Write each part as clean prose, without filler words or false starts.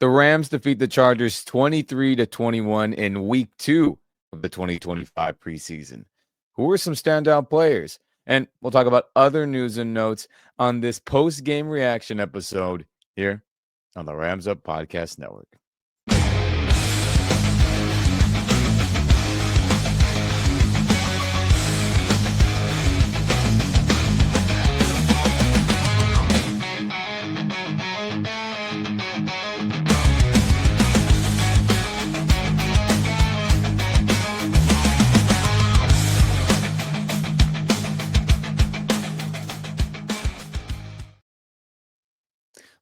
The Rams defeat the Chargers 23-21 in week 2 of the 2025 preseason. Who were some standout players? And we'll talk about other news and notes on this post-game reaction episode here on the Rams Up Podcast Network.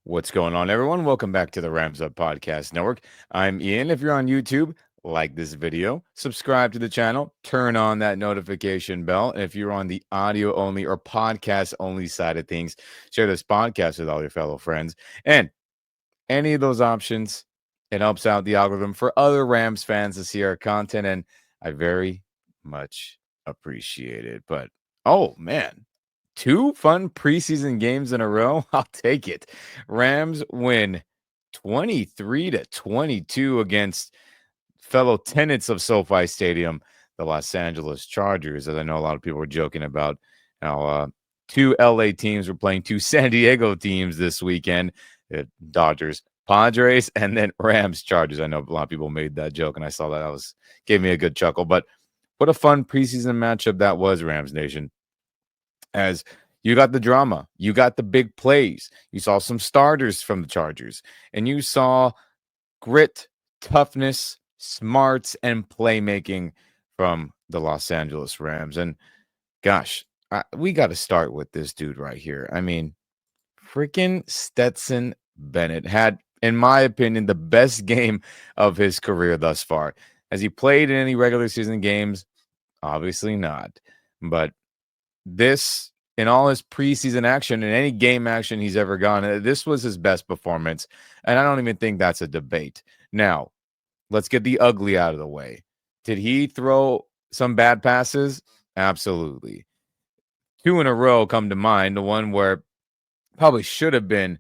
What's going on, everyone? Welcome back to the Rams Up Podcast Network. I'm Ian. If you're on YouTube, like this video, subscribe to the channel, turn on that notification bell. And if you're on the audio only or podcast only side of things, share this podcast with all your fellow friends. And any of those options, it helps out the algorithm for other Rams fans to see our content. And I very much appreciate it. But, oh, man. 2 fun preseason games in a row. I'll take it. Rams win 23-22 against fellow tenants of SoFi Stadium, the Los Angeles Chargers. As I know a lot of people were joking about how 2 LA teams were playing 2 San Diego teams this weekend. Dodgers, Padres, and then Rams, Chargers. I know a lot of people made that joke, and I saw that. Gave me a good chuckle. But what a fun preseason matchup that was, Rams Nation. As you got the drama, you got the big plays, you saw some starters from the Chargers, and you saw grit, toughness, smarts, and playmaking from the Los Angeles Rams. And gosh, we got to start with this dude right here. I mean, freaking Stetson Bennett had, in my opinion, the best game of his career thus far. Has he played in any regular season games? Obviously not. But this, in all his preseason action and any game action he's ever gone, this was his best performance. And I don't even think that's a debate. Now, let's get the ugly out of the way. Did he throw some bad passes? Absolutely. 2 in a row come to mind. The one where probably should have been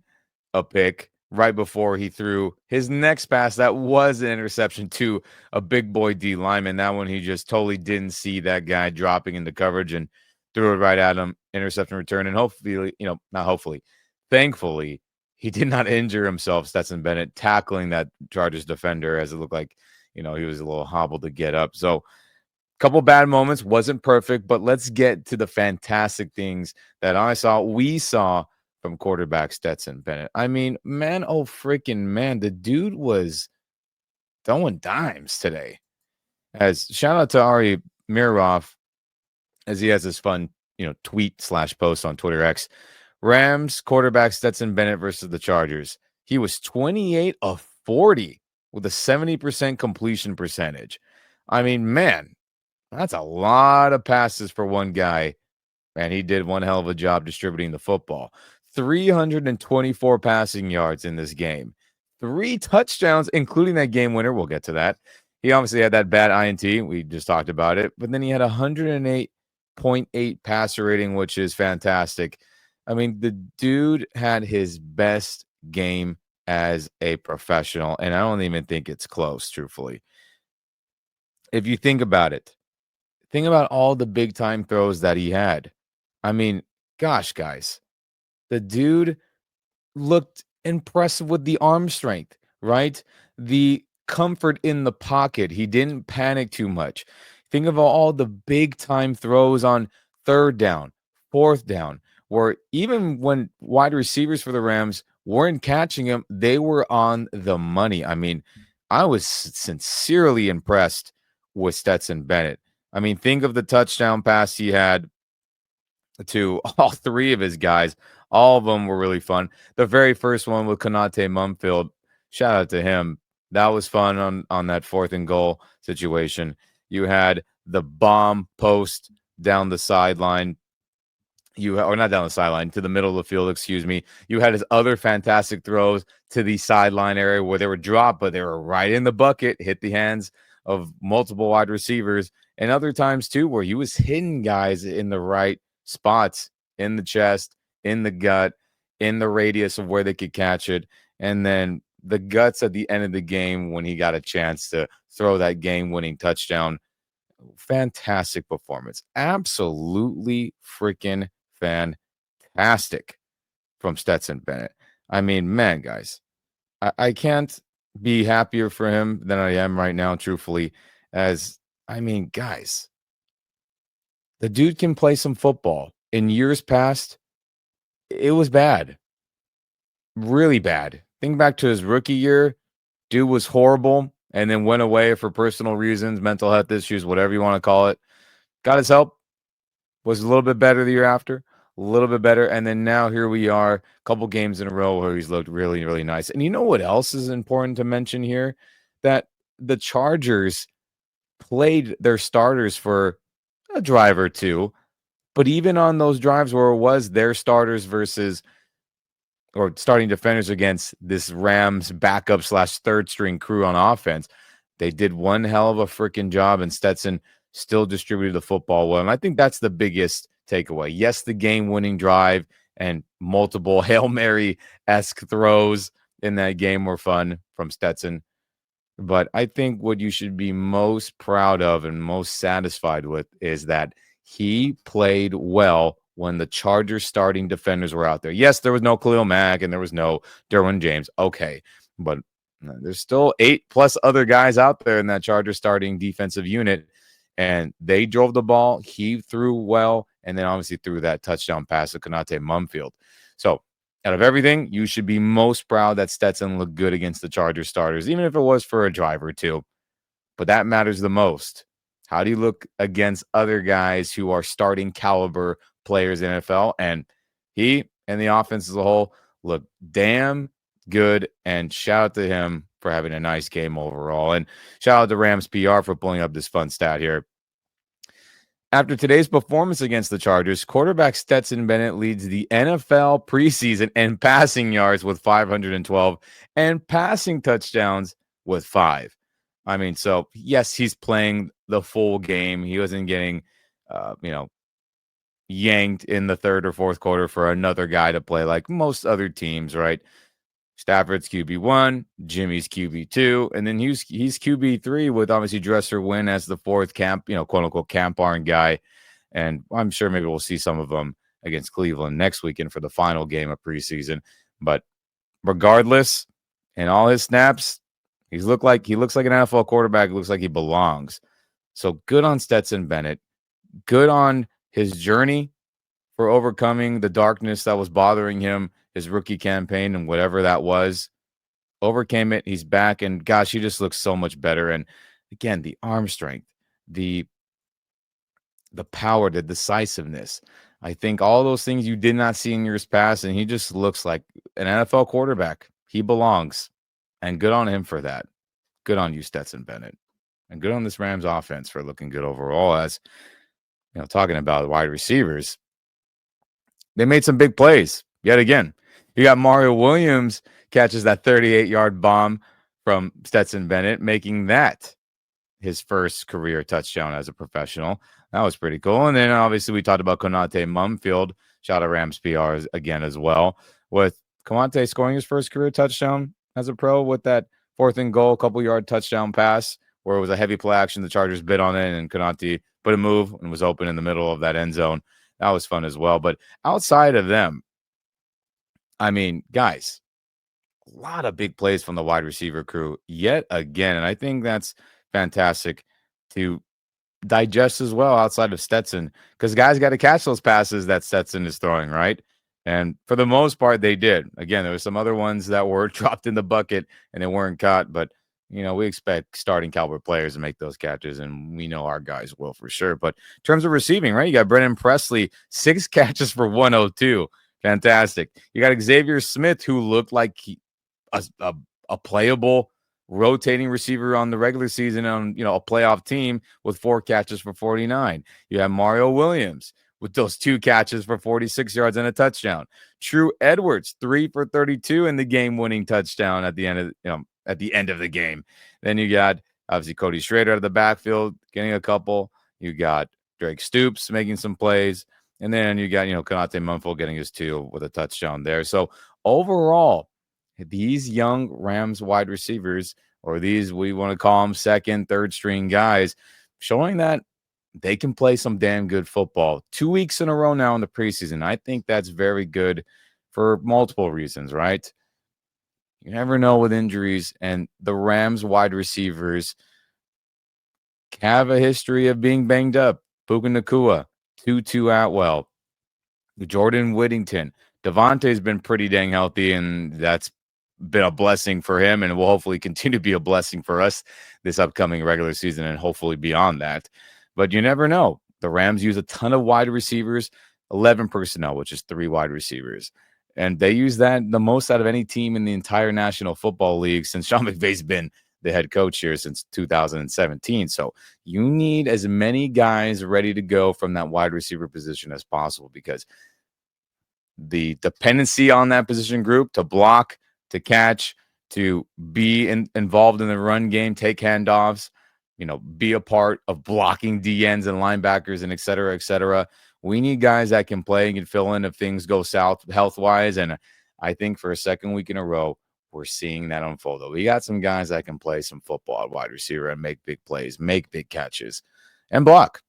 a pick right before he threw his next pass. That was an interception to a big boy D lineman. That one, he just totally didn't see that guy dropping into coverage and threw it right at him, interception return, and hopefully, not hopefully, thankfully, he did not injure himself, Stetson Bennett, tackling that Chargers defender as it looked like, he was a little hobbled to get up. So a couple bad moments, wasn't perfect, but let's get to the fantastic things that we saw from quarterback Stetson Bennett. I mean, man, oh freaking man, the dude was throwing dimes today. As shout out to Ari Miroff, as he has this fun, tweet/post on Twitter X. Rams quarterback Stetson Bennett versus the Chargers. He was 28 of 40 with a 70% completion percentage. I mean, man, that's a lot of passes for one guy. Man, he did one hell of a job distributing the football. 324 passing yards in this game. 3 touchdowns, including that game winner. We'll get to that. He obviously had that bad INT. We just talked about it. But then he had 108.8 passer rating, which is fantastic. I mean, the dude had his best game as a professional, and I don't even think it's close, truthfully. If you think about it, think about all the big-time throws that he had. I mean, gosh, guys, the dude looked impressive with the arm strength, right? The comfort in the pocket. He didn't panic too much. Think of all the big-time throws on 3rd down, 4th down, where even when wide receivers for the Rams weren't catching him, they were on the money. I mean, I was sincerely impressed with Stetson Bennett. I mean, think of the touchdown pass he had to all 3 of his guys. All of them were really fun. The very first one with Konate Mumfield, shout out to him. That was fun on that 4th and goal situation. You had the bomb post down the sideline. Or not down the sideline, to the middle of the field, excuse me. You had his other fantastic throws to the sideline area where they were dropped, but they were right in the bucket, hit the hands of multiple wide receivers. And other times, too, where he was hitting guys in the right spots, in the chest, in the gut, in the radius of where they could catch it. And then the guts at the end of the game when he got a chance to throw that game-winning touchdown. Fantastic performance. Absolutely freaking fantastic from Stetson Bennett. I mean, man, guys, I can't be happier for him than I am right now, truthfully. As I mean, guys, the dude can play some football. In years past, it was bad, really bad. Think back to his rookie year. Dude was horrible and then went away for personal reasons, mental health issues, whatever you want to call it. Got his help, was a little bit better the year after, a little bit better. And then now here we are, a couple games in a row where he's looked really, really nice. And you know what else is important to mention here? That the Chargers played their starters for a drive or two, but even on those drives where it was their starters versus or starting defenders against this Rams backup slash third string crew on offense, they did one hell of a freaking job, and Stetson still distributed the football well. And I think that's the biggest takeaway. Yes, the game winning drive and multiple Hail Mary esque throws in that game were fun from Stetson. But I think what you should be most proud of and most satisfied with is that he played well when the Chargers starting defenders were out there. Yes, there was no Khalil Mack and there was no Derwin James. Okay. But there's still 8+ other guys out there in that Chargers starting defensive unit. And they drove the ball. He threw well. And then obviously threw that touchdown pass to Konate Mumfield. So out of everything, you should be most proud that Stetson looked good against the Chargers starters, even if it was for a drive or two. But that matters the most. How do you look against other guys who are starting caliber players in NFL? And he and the offense as a whole look damn good. And shout out to him for having a nice game overall. And shout out to Rams PR for pulling up this fun stat here. After today's performance against the Chargers, quarterback Stetson Bennett leads the NFL preseason in passing yards with 512 and passing touchdowns with 5. I mean, so yes, he's playing the full game. He wasn't getting, yanked in the third or fourth quarter for another guy to play like most other teams, right? Stafford's QB1, Jimmy's QB2, and then he's QB3 with obviously Dresser Wynn as the fourth camp, quote unquote camp barn guy. And I'm sure maybe we'll see some of them against Cleveland next weekend for the final game of preseason. But regardless, in all his snaps, he looks like an NFL quarterback. Looks like he belongs. So good on Stetson Bennett. Good on his journey for overcoming the darkness that was bothering him his rookie campaign and whatever that was. Overcame it. He's back. And gosh, he just looks so much better. And again, the arm strength, the power, the decisiveness. I think all those things you did not see in years past. And he just looks like an NFL quarterback. He belongs. And good on him for that. Good on you, Stetson Bennett. And good on this Rams offense for looking good overall. As talking about wide receivers, they made some big plays yet again. You got Mario Williams catches that 38-yard bomb from Stetson Bennett, making that his first career touchdown as a professional. That was pretty cool. And then obviously we talked about Konate Mumfield. Shout out Rams PR again as well. With Konate scoring his first career touchdown as a pro with that 4th and goal, couple-yard touchdown pass where it was a heavy play action. The Chargers bit on it and Konate put a move and was open in the middle of that end zone. That was fun as well. But outside of them, I mean, guys, a lot of big plays from the wide receiver crew yet again. And I think that's fantastic to digest as well outside of Stetson, because guys got to catch those passes that Stetson is throwing, right? And for the most part, they did. Again, there were some other ones that were dropped in the bucket and they weren't caught, but we expect starting caliber players to make those catches, and we know our guys will for sure. But in terms of receiving, right, you got Brennan Presley, 6 catches for 102. Fantastic. You got Xavier Smith, who looked like a playable rotating receiver on the regular season on a playoff team with 4 catches for 49. You have Mario Williams with those 2 catches for 46 yards and a touchdown. True Edwards, 3 for 32 in the game-winning touchdown at the end of the game. Then you got obviously Cody Schrader out of the backfield getting a couple. You got Drake Stoops making some plays. And then you got, Konate Mumfield getting his 2 with a touchdown there. So overall, these young Rams wide receivers, or these, we want to call them second, third string guys, showing that they can play some damn good football 2 weeks in a row now in the preseason. I think that's very good for multiple reasons, right? You never know with injuries, and the Rams wide receivers have a history of being banged up. Puka Nacua, Tutu Atwell, Jordan Whittington. Devontae's been pretty dang healthy, and that's been a blessing for him, and will hopefully continue to be a blessing for us this upcoming regular season and hopefully beyond that. But you never know. The Rams use a ton of wide receivers, 11 personnel, which is 3 wide receivers. And they use that the most out of any team in the entire National Football League since Sean McVay's been the head coach here since 2017. So you need as many guys ready to go from that wide receiver position as possible, because the dependency on that position group to block, to catch, to be involved in the run game, take handoffs, be a part of blocking DNs and linebackers and et cetera, et cetera. We need guys that can play and can fill in if things go south health-wise. And I think for a second week in a row, we're seeing that unfold. We got some guys that can play some football at wide receiver and make big plays, make big catches, and block.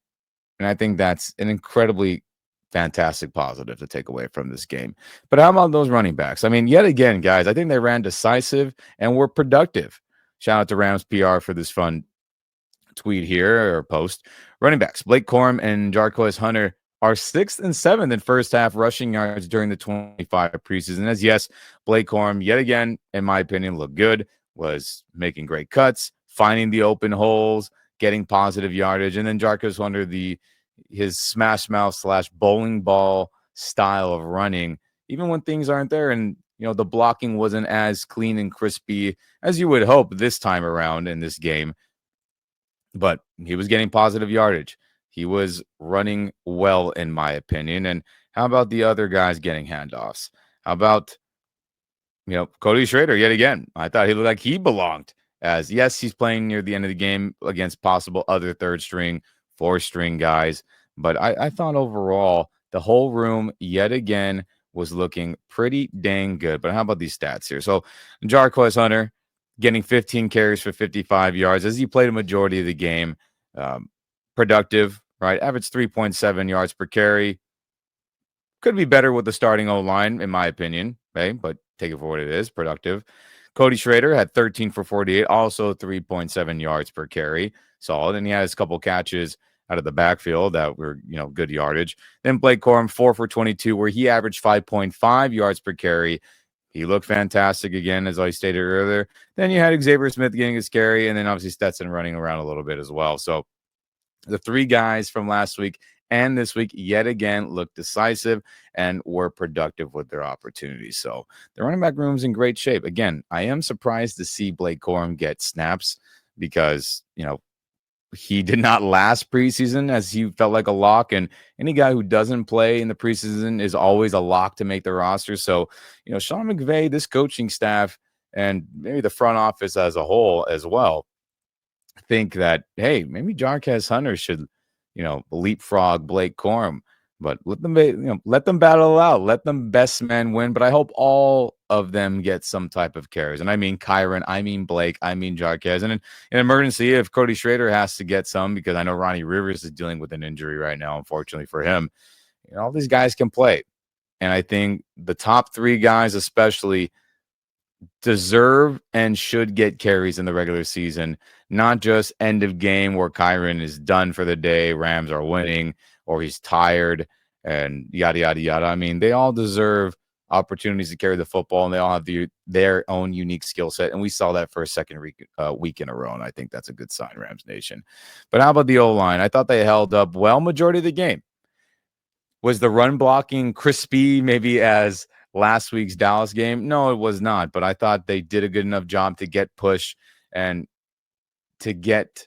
And I think that's an incredibly fantastic positive to take away from this game. But how about those running backs? I mean, yet again, guys, I think they ran decisive and were productive. Shout out to Rams PR for this fun tweet here or post. Running backs, Blake Corum and Jarquez Hunter are 6th and 7th in first half rushing yards during the 25 preseason. As yes, Blake Corum, yet again, in my opinion, looked good, was making great cuts, finding the open holes, getting positive yardage. And then Jarquez Hunter, his smash mouth / bowling ball style of running, even when things aren't there. And, the blocking wasn't as clean and crispy as you would hope this time around in this game. But he was getting positive yardage. He was running well, in my opinion. And how about the other guys getting handoffs? How about, Cody Schrader yet again? I thought he looked like he belonged. As yes, he's playing near the end of the game against possible other third string, 4th string guys. But I thought overall, the whole room yet again was looking pretty dang good. But how about these stats here? So Jarquez Hunter getting 15 carries for 55 yards as he played a majority of the game. Productive, right? Averaged 3.7 yards per carry. Could be better with the starting O-line, in my opinion, okay? But take it for what it is, productive. Cody Schrader had 13 for 48, also 3.7 yards per carry. Solid. And he has a couple catches out of the backfield that were, good yardage. Then Blake Corum, 4 for 22, where he averaged 5.5 yards per carry. He looked fantastic again, as I stated earlier. Then you had Xavier Smith getting his carry, and then obviously Stetson running around a little bit as well. So the 3 guys from last week and this week yet again looked decisive and were productive with their opportunities. So the running back room's in great shape. Again, I am surprised to see Blake Corum get snaps because, he did not last preseason as he felt like a lock. And any guy who doesn't play in the preseason is always a lock to make the roster. So, Sean McVay, this coaching staff, and maybe the front office as a whole as well, think that, hey, maybe Jarquez Hunter should, leapfrog Blake Corum, but let them battle it out. Let them best man win. But I hope all of them get some type of carries. And I mean Kyron, I mean Blake, I mean Jarquez. And in an emergency, if Cody Schrader has to get some, because I know Ronnie Rivers is dealing with an injury right now, unfortunately for him, all these guys can play. And I think the top 3 guys especially deserve and should get carries in the regular season, not just end of game where Kyron is done for the day, Rams are winning, or he's tired and yada, yada, yada. I mean, they all deserve opportunities to carry the football, and they all have their own unique skill set. And we saw that for a second week in a row, and I think that's a good sign, Rams Nation. But how about the O-line? I thought they held up well majority of the game. Was the run blocking crispy maybe as last week's Dallas game? No, it was not. But I thought they did a good enough job to get push and to get,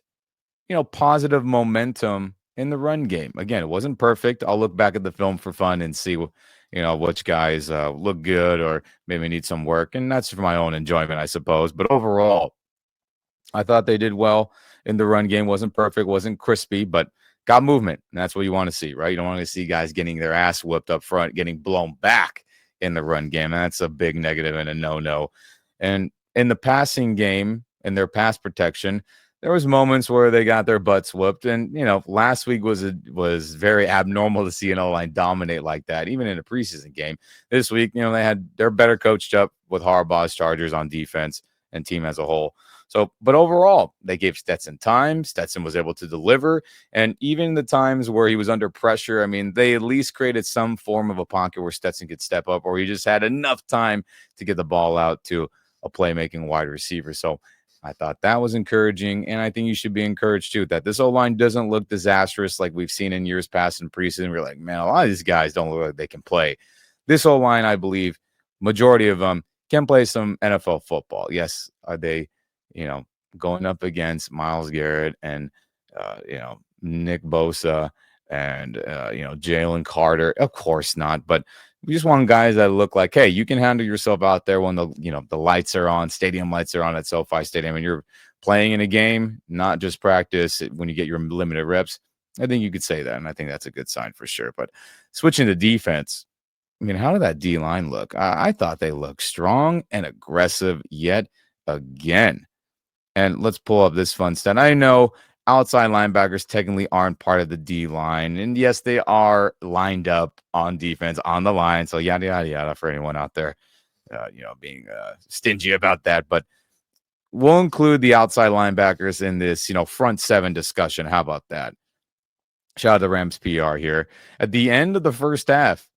positive momentum in the run game. Again, it wasn't perfect. I'll look back at the film for fun and see, which guys look good or maybe need some work. And that's for my own enjoyment, I suppose. But overall, I thought they did well in the run game. Wasn't perfect, wasn't crispy, but got movement. And that's what you want to see, right? You don't want to see guys getting their ass whipped up front, getting blown back in the run game. And that's a big negative and a no-no. And in the passing game and their pass protection, there was moments where they got their butts whooped. And, last week was very abnormal to see an O-line dominate like that, even in a preseason game. This week, they're better coached up with Harbaugh's Chargers on defense and team as a whole. So, but overall, they gave Stetson time. Stetson was able to deliver. And even the times where he was under pressure, I mean, they at least created some form of a pocket where Stetson could step up, or he just had enough time to get the ball out to a playmaking wide receiver. So I thought that was encouraging. And I think you should be encouraged too that this O-line doesn't look disastrous like we've seen in years past in preseason. We're like, man, a lot of these guys don't look like they can play. This O-line, I believe, majority of them can play some NFL football. Yes, are they, you know, going up against Myles Garrett and, Nick Bosa and, Jalen Carter? Of course not. But we just want guys that look like, hey, you can handle yourself out there when the lights are on, stadium lights are on at SoFi Stadium, and you're playing in a game, not just practice when you get your limited reps. I think you could say that, and I think that's a good sign for sure. But switching to defense, I mean, how did that D line look? I thought they looked strong and aggressive yet again. And let's pull up this fun stat. I know outside linebackers technically aren't part of the D line. And yes, they are lined up on defense on the line. So yada, yada, yada for anyone out there, being stingy about that. But we'll include the outside linebackers in this, front seven discussion. How about that? Shout out to Rams PR here. At the end of the first half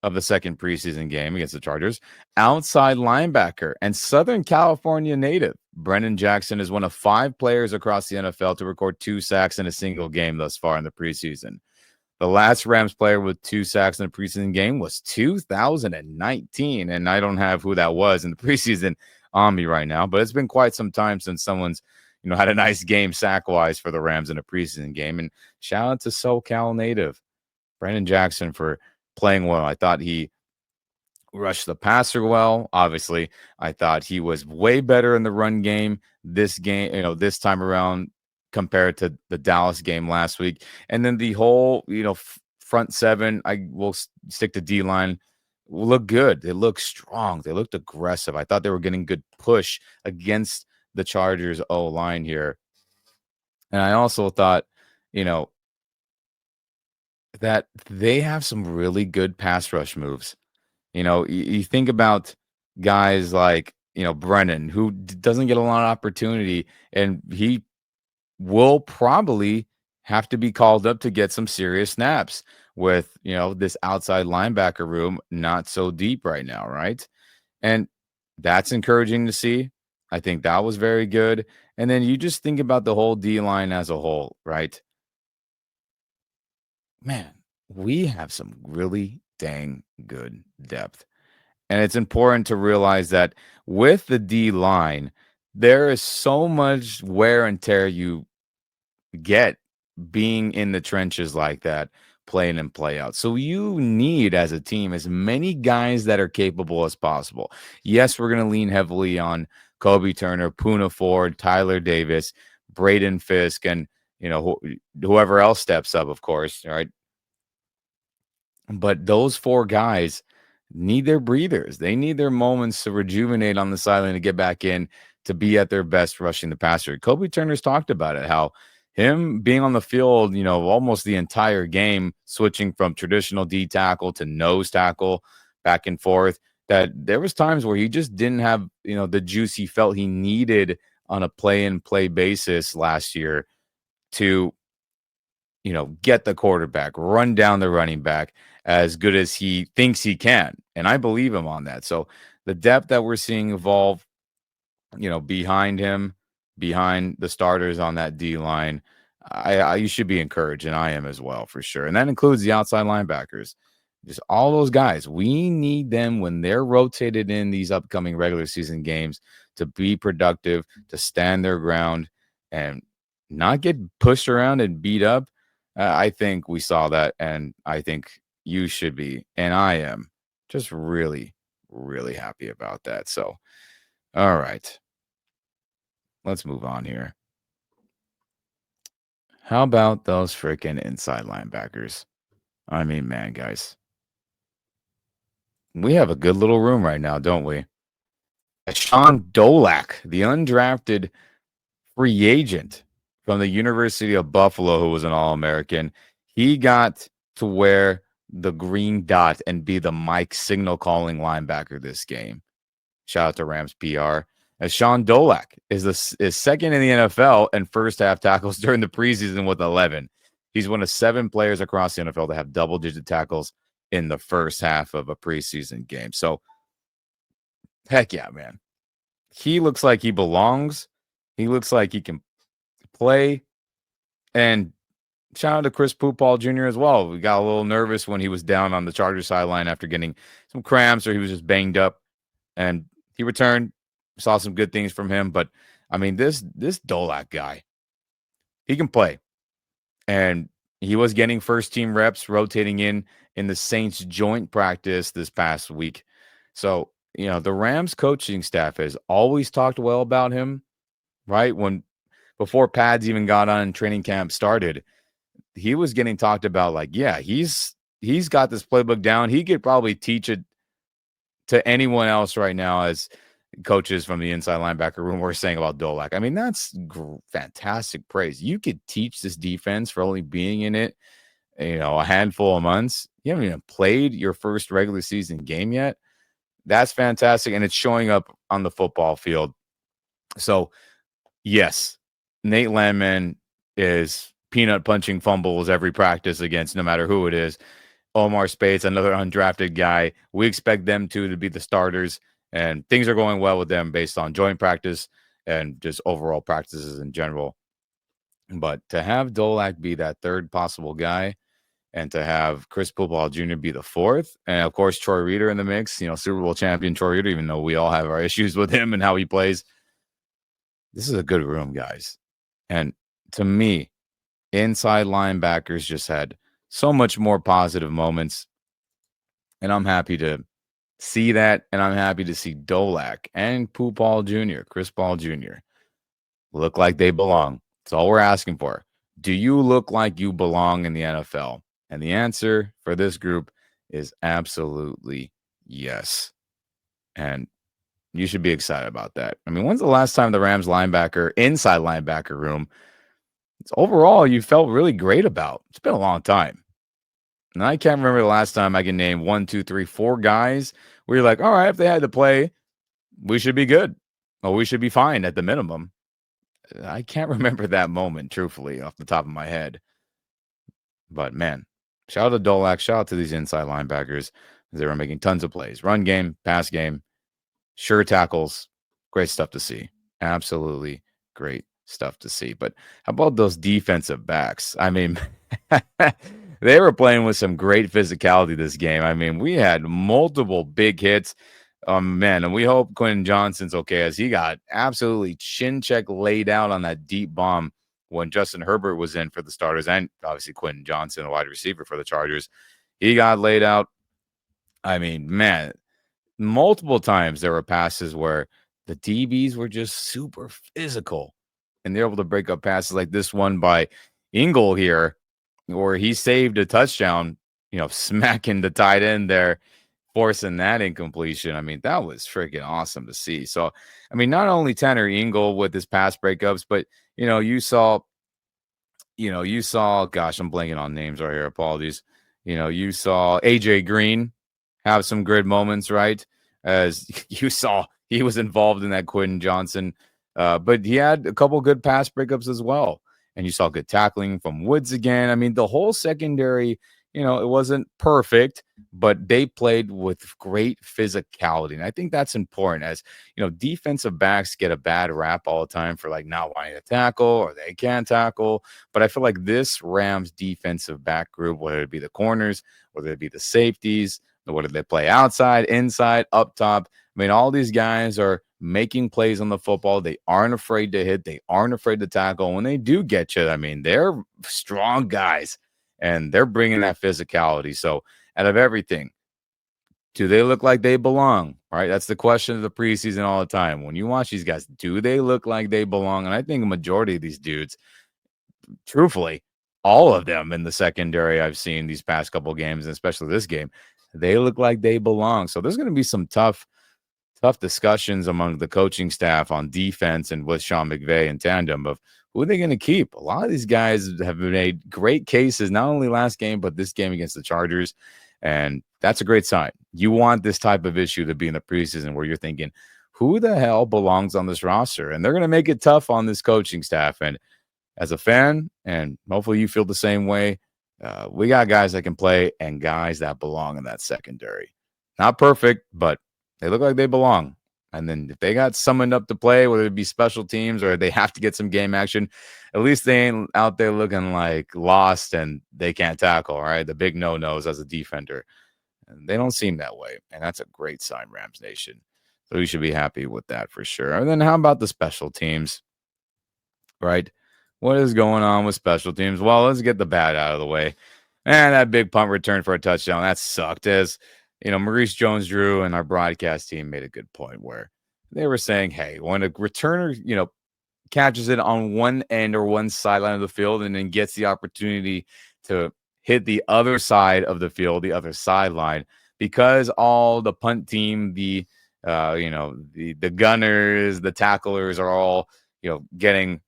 of the second preseason game against the Chargers, outside linebacker and Southern California native Brennan Jackson is one of 5 players across the NFL to record 2 sacks in a single game thus far in the preseason. The last Rams player with 2 sacks in a preseason game was 2019, and I don't have who that was in the preseason on me right now, but it's been quite some time since someone's had a nice game sack-wise for the Rams in a preseason game. And shout out to SoCal native Brennan Jackson for playing well. I thought he rushed the passer well. Obviously, I thought he was way better in the run game this game, this time around compared to the Dallas game last week. And then the whole, front seven, I will stick to D-line, look good. They look strong. They looked aggressive. I thought they were getting good push against the Chargers O-line here. And I also thought, that they have some really good pass rush moves. You think about guys like, Brennan, who doesn't get a lot of opportunity, and he will probably have to be called up to get some serious snaps with, this outside linebacker room not so deep right now, right? And that's encouraging to see. I think that was very good. And then you just think about the whole D line as a whole, right? Man, we have some really dang good depth. And it's important to realize that with the D line, there is so much wear and tear you get being in the trenches like that, playing and play out. So you need, as a team, as many guys that are capable as possible. Yes, we're going to lean heavily on Kobe Turner, Puna Ford, Tyler Davis, Braden Fisk, and whoever else steps up, of course. All right. But those 4 guys need their breathers. They need their moments to rejuvenate on the sideline to get back in to be at their best rushing the passer. Kobe Turner's talked about it, how him being on the field, almost the entire game, switching from traditional D tackle to nose tackle back and forth, that there was times where he just didn't have, the juice he felt he needed on a play-and-play basis last year to get the quarterback, run down the running back as good as he thinks he can. And I believe him on that. So the depth that we're seeing evolve, behind him, behind the starters on that D line, you should be encouraged, and I am as well, for sure. And that includes the outside linebackers. Just all those guys. We need them when they're rotated in these upcoming regular season games to be productive, to stand their ground, and not get pushed around and beat up. I think we saw that, and I think you should be, and I am just really, really happy about that. So, all right, let's move on here. How about those freaking inside linebackers? I mean, man, guys, we have a good little room right now, don't we? Sean Dolak, the undrafted free agent from the University of Buffalo, who was an All-American, he got to wear the green dot and be the Mike signal calling linebacker this game. Shout out to Rams PR. As Sean Dolak is second in the NFL and first half tackles during the preseason with 11. He's one of 7 players across the NFL to have double-digit tackles in the first half of a preseason game. So, heck yeah, man. He looks like he belongs. He looks like he can play. And shout out to Chris Poopall Jr. as well. We got a little nervous when he was down on the Chargers sideline after getting some cramps or he was just banged up. And he returned. Saw some good things from him. But, I mean, this Dolak guy, he can play. And he was getting first-team reps, rotating in the Saints joint practice this past week. So, the Rams coaching staff has always talked well about him, right? Before pads even got on and training camp started, he was getting talked about like, yeah, he's got this playbook down. He could probably teach it to anyone else right now, as coaches from the inside linebacker room were saying about Dolak. I mean, that's fantastic praise. You could teach this defense for only being in it, a handful of months. You haven't even played your first regular season game yet. That's fantastic, and it's showing up on the football field. So, yes, Nate Landman is peanut punching fumbles every practice against no matter who it is. Omar Speights, another undrafted guy. We expect them to be the starters, and things are going well with them based on joint practice and just overall practices in general. But to have Dolak be that third possible guy and to have Chris Poopall Jr. be the fourth, and of course Troy Reeder in the mix, Super Bowl champion Troy Reeder, even though we all have our issues with him and how he plays. This is a good room, guys. And to me, inside linebackers just had so much more positive moments. And I'm happy to see that. And I'm happy to see Dolak and Poopall Jr., Chris Paul Jr. look like they belong. That's all we're asking for. Do you look like you belong in the NFL? And the answer for this group is absolutely yes. And you should be excited about that. I mean, when's the last time the Rams inside linebacker room, overall you felt really great about? It's been a long time. And I can't remember the last time I can name 1, 2, 3, 4 guys where you're like, all right, if they had to play, we should be good. Or we should be fine at the minimum. I can't remember that moment, truthfully, off the top of my head. But, man, shout out to Dolak. Shout out to these inside linebackers. They were making tons of plays. Run game, pass game, sure tackles. Great stuff to see. Absolutely great stuff to see. But how about those defensive backs? I mean, they were playing with some great physicality this game. I mean, we had multiple big hits. Man, and we hope Quentin Johnston's okay, as he got absolutely chin check laid out on that deep bomb when Justin Herbert was in for the starters, and obviously Quentin Johnston, a wide receiver for the Chargers. He got laid out. I mean, man, multiple times there were passes where the DBs were just super physical, and they're able to break up passes like this one by Ingle here, where he saved a touchdown, smacking the tight end there, forcing that incompletion. I mean, that was freaking awesome to see. So, I mean, not only Tanner Ingle with his pass breakups, but, you saw, gosh, I'm blanking on names right here. Apologies. You saw AJ Green have some good moments, right? As you saw, he was involved in that Quentin Johnston, but he had a couple good pass breakups as well. And you saw good tackling from Woods again. I mean, the whole secondary, it wasn't perfect, but they played with great physicality. And I think that's important, as, defensive backs get a bad rap all the time for like not wanting to tackle or they can't tackle. But I feel like this Rams defensive back group, whether it be the corners, whether it be the safeties, whether they play outside, inside, up top, I mean, all these guys are making plays on the football. They aren't afraid to hit. They aren't afraid to tackle. When they do get you, I mean, they're strong guys, and they're bringing that physicality. So out of everything, do they look like they belong? Right? That's the question of the preseason all the time. When you watch these guys, do they look like they belong? And I think a majority of these dudes, truthfully, all of them in the secondary I've seen these past couple games, and especially this game, they look like they belong. So there's going to be some tough tough discussions among the coaching staff on defense and with Sean McVay in tandem of who are they going to keep. A lot of these guys have made great cases, not only last game, but this game against the Chargers. And that's a great sign. You want this type of issue to be in the preseason where you're thinking, who the hell belongs on this roster? And they're going to make it tough on this coaching staff. And as a fan, and hopefully you feel the same way, we got guys that can play and guys that belong in that secondary. Not perfect, but they look like they belong. And then if they got summoned up to play, whether it be special teams or they have to get some game action, at least they ain't out there looking like lost and they can't tackle, right? The big no-nos as a defender. And they don't seem that way. And that's a great sign, Rams Nation. So we should be happy with that for sure. And then how about the special teams, right? What is going on with special teams? Well, let's get the bad out of the way. And that big punt return for a touchdown, that sucked. As Maurice Jones-Drew and our broadcast team made a good point where they were saying, hey, when a returner, catches it on one end or one sideline of the field and then gets the opportunity to hit the other side of the field, the other sideline, because all the punt team, the gunners, the tacklers are all, getting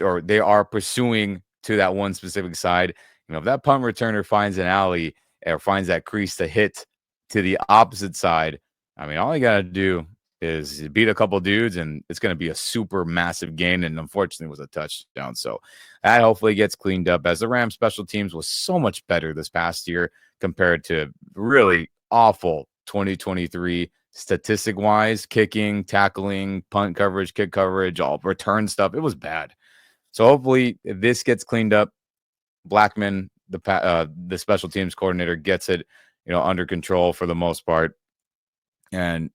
or they are pursuing to that one specific side. If that punt returner finds an alley or finds that crease to hit to the opposite side, I mean, all you got to do is beat a couple dudes, and it's going to be a super massive gain. And unfortunately, it was a touchdown. So that hopefully gets cleaned up, as the Rams special teams was so much better this past year compared to really awful 2023 statistic wise, kicking, tackling, punt coverage, kick coverage, all return stuff. It was bad. So hopefully this gets cleaned up. Blackman, the special teams coordinator, gets it, under control for the most part. And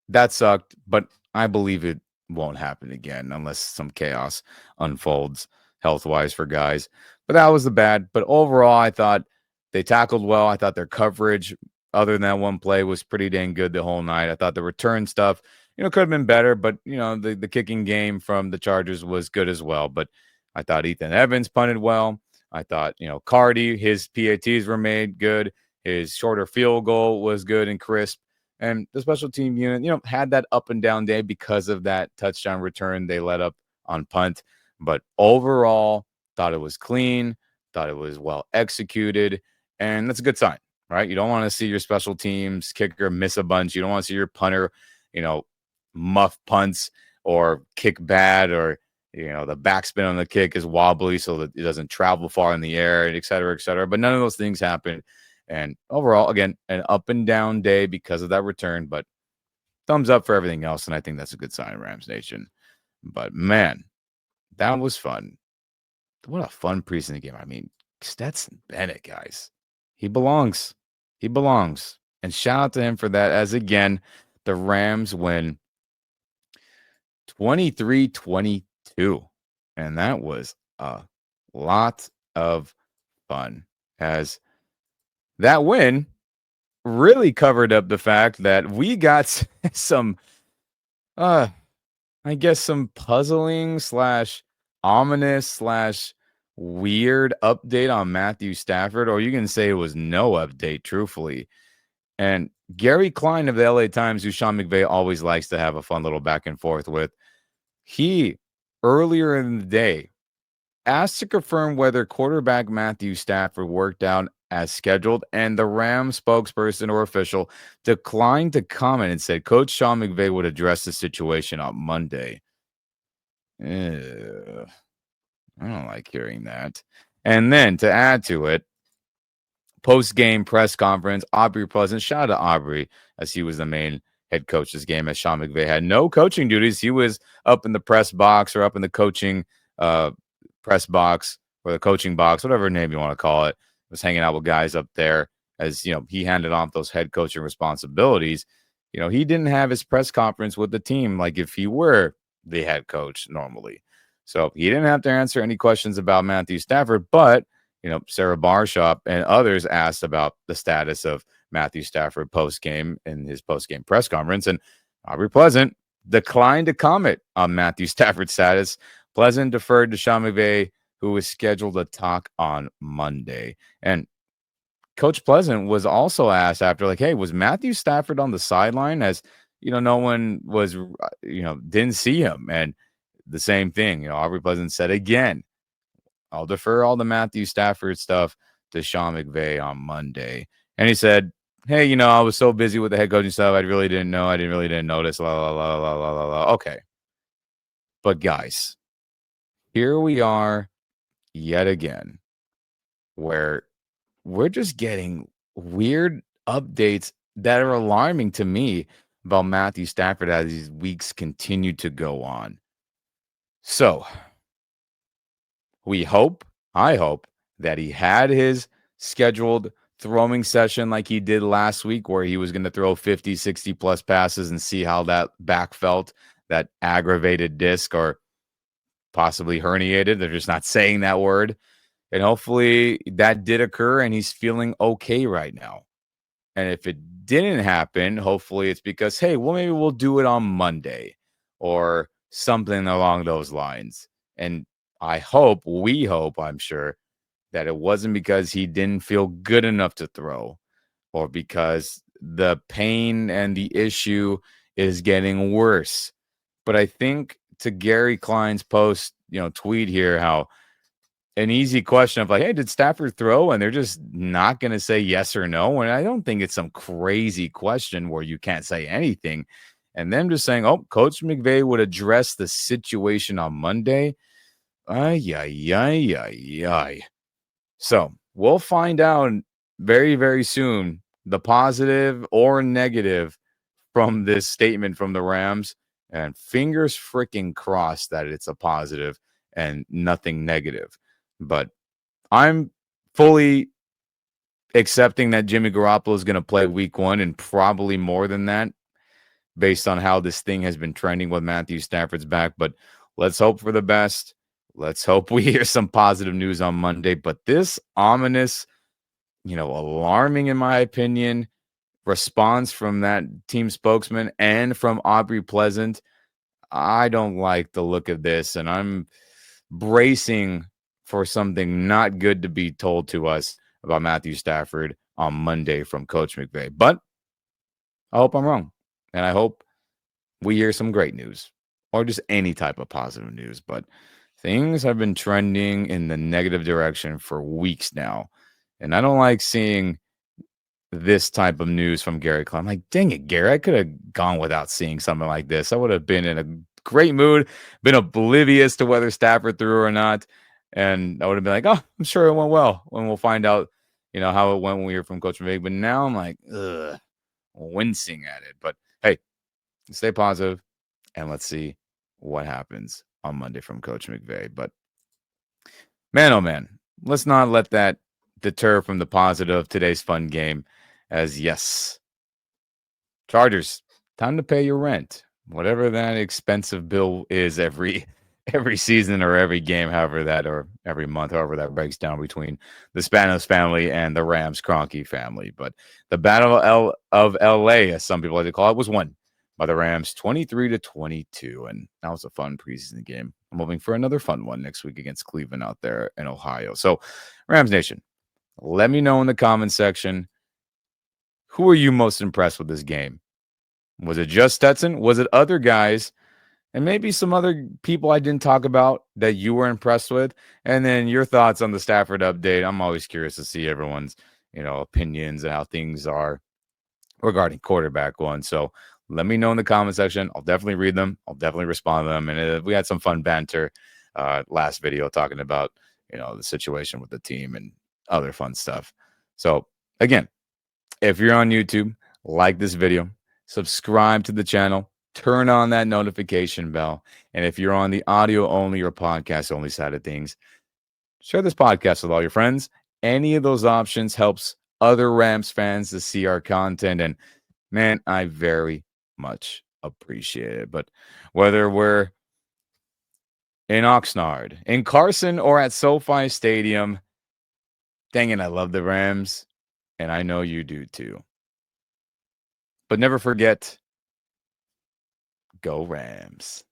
that sucked, but I believe it won't happen again unless some chaos unfolds health-wise for guys. But that was the bad. But overall, I thought they tackled well. I thought their coverage, other than that one play, was pretty dang good the whole night. I thought the return stuff, could have been better, but, the kicking game from the Chargers was good as well. But I thought Ethan Evans punted well. I thought, Cardi, his PATs were made good. His shorter field goal was good and crisp. And the special team unit, had that up and down day because of that touchdown return they let up on punt. But overall, thought it was clean, thought it was well executed. And that's a good sign, right? You don't want to see your special teams kicker miss a bunch. You don't want to see your punter, muff punts or kick bad, or the backspin on the kick is wobbly so that it doesn't travel far in the air, and et cetera, et cetera. But none of those things happened. And overall, again, an up and down day because of that return, but thumbs up for everything else. And I think that's a good sign, Rams Nation. But man, that was fun. What a fun preseason game. I mean, Stetson Bennett, guys. He belongs. He belongs. And shout out to him for that, as again, the Rams win 23-22. And that was a lot of fun, as that win really covered up the fact that we got some, I guess, some puzzling / ominous / weird update on Matthew Stafford, or you can say it was no update, truthfully. And Gary Klein of the LA Times, who Sean McVay always likes to have a fun little back and forth with, he, earlier in the day, asked to confirm whether quarterback Matthew Stafford worked out as scheduled, and the Rams spokesperson or official declined to comment and said Coach Sean McVay would address the situation on Monday. I don't like hearing that. And then to add to it, post-game press conference, Aubrey Pleasant, shout out to Aubrey, as he was the main head coach this game, as Sean McVay had no coaching duties. He was up in the press box, or up in the coaching press box, or the coaching box, whatever name you want to call it. Was hanging out with guys up there, as he handed off those head coaching responsibilities. He didn't have his press conference with the team like if he were the head coach normally. So he didn't have to answer any questions about Matthew Stafford, but Sarah Barshop and others asked about the status of Matthew Stafford post-game in his post-game press conference, and Aubrey Pleasant declined to comment on Matthew Stafford's status. Pleasant deferred to Sean McVay, who was scheduled to talk on Monday. And Coach Pleasant was also asked after, hey, was Matthew Stafford on the sideline? As no one was, didn't see him. And the same thing, Aubrey Pleasant said again, I'll defer all the Matthew Stafford stuff to Sean McVay on Monday. And he said, hey, I was so busy with the head coaching stuff. I really didn't know. I didn't notice. La, la, la, la, la, la, la. Okay. But guys, here we are yet again, where we're just getting weird updates that are alarming to me about Matthew Stafford as these weeks continue to go on. So I hope that he had his scheduled throwing session like he did last week, where he was going to throw 50, 60 plus passes and see how that back felt, that aggravated disc or possibly herniated. They're just not saying that word. And hopefully that did occur and he's feeling okay right now. And if it didn't happen, hopefully it's because, hey, well, maybe we'll do it on Monday or something along those lines. And we hope, I'm sure, that it wasn't because he didn't feel good enough to throw or because the pain and the issue is getting worse. But I think to Gary Klein's post, tweet here, how an easy question of like, hey, did Stafford throw? And they're just not going to say yes or no. And I don't think it's some crazy question where you can't say anything. And them just saying, oh, Coach McVay would address the situation on Monday. Ay, ay, ay, ay, ay. So we'll find out very, very soon the positive or negative from this statement from the Rams. And fingers freaking crossed that it's a positive and nothing negative. But I'm fully accepting that Jimmy Garoppolo is going to play week 1 and probably more than that based on how this thing has been trending with Matthew Stafford's back. But let's hope for the best. Let's hope we hear some positive news on Monday. But this ominous, alarming, in my opinion, response from that team spokesman and from Aubrey Pleasant, I don't like the look of this. And I'm bracing for something not good to be told to us about Matthew Stafford on Monday from Coach McVay. But I hope I'm wrong. And I hope we hear some great news or just any type of positive news. But things have been trending in the negative direction for weeks now. And I don't like seeing this type of news from Gary Klein. I'm like, dang it, Gary, I could have gone without seeing something like this. I would have been in a great mood, been oblivious to whether Stafford threw or not. And I would have been like, oh, I'm sure it went well. And we'll find out, how it went when we hear from Coach McVay. But now I'm like, wincing at it. But hey, stay positive and let's see what happens on Monday from Coach McVay. But man, oh man, let's not let that deter from the positive of today's fun game. As yes, Chargers, time to pay your rent, whatever that expensive bill is every season or every game, however that, or every month, however that breaks down between the Spanos family and the Rams Kroenke family. But the Battle of LA, as some people like to call it, was won by the Rams 23-22. And that was a fun preseason game. I'm hoping for another fun one next week against Cleveland out there in Ohio. So, Rams Nation, let me know in the comment section, who are you most impressed with this game? Was it just Stetson? Was it other guys? And maybe some other people I didn't talk about that you were impressed with? And then your thoughts on the Stafford update. I'm always curious to see everyone's, opinions and how things are regarding quarterback one. So let me know in the comment section. I'll definitely read them. I'll definitely respond to them. And we had some fun banter last video talking about, the situation with the team and other fun stuff. So again, if you're on YouTube, like this video, subscribe to the channel, turn on that notification bell. And if you're on the audio only or podcast only side of things, share this podcast with all your friends. Any of those options helps other Rams fans to see our content. And man, I very much appreciate it. But whether we're in Oxnard, in Carson, or at SoFi Stadium, dang it, I love the Rams. And I know you do too. But never forget, go Rams.